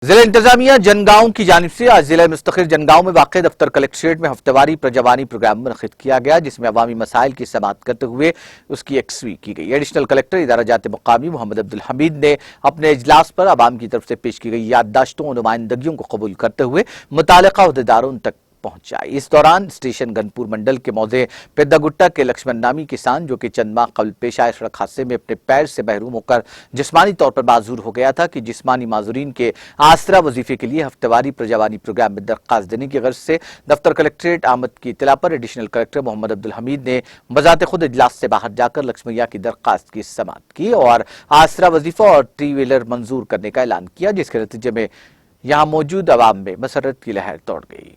ضلع انتظامیہ جنگاؤں کی جانب سے آج ضلع مستقل جنگاؤں میں واقع دفتر کلکٹریٹ میں ہفتہ واری پرجوانی پروگرام منعقد کیا گیا، جس میں عوامی مسائل کی سماعت کرتے ہوئے اس کی یکسوئی کی گئی۔ ایڈیشنل کلکٹر ادارہ جات مقامی محمد عبدالحمید نے اپنے اجلاس پر عوام کی طرف سے پیش کی گئی یادداشتوں اور نمائندگیوں کو قبول کرتے ہوئے متعلقہ عہدیداروں تک پہنچائی۔ اس دوران اسٹیشن گنپور منڈل کے موضع پیدا گٹا کے لکشمن نامی کسان، جو کہ چند ماہ قبل پیش آئے سڑک حادثے میں اپنے پیر سے محروم ہو کر جسمانی طور پر معذور ہو گیا تھا، کہ جسمانی معذورین کے آسرا وظیفے کے لیے ہفتہ واری پرجوانی پروگرام میں درخواست دینے کی غرض سے دفتر کلکٹریٹ آمد کی اطلاع پر ایڈیشنل کلکٹر محمد عبدالحمید نے بذات خود اجلاس سے باہر جا کر لکشمیا کی درخواست کی سماعت کی اور آسرا وظیفہ اور ٹری ویلر منظور کرنے کا اعلان کیا، جس کے نتیجے میں یہاں موجود عوام میں مسرت کی لہر دوڑ گئی۔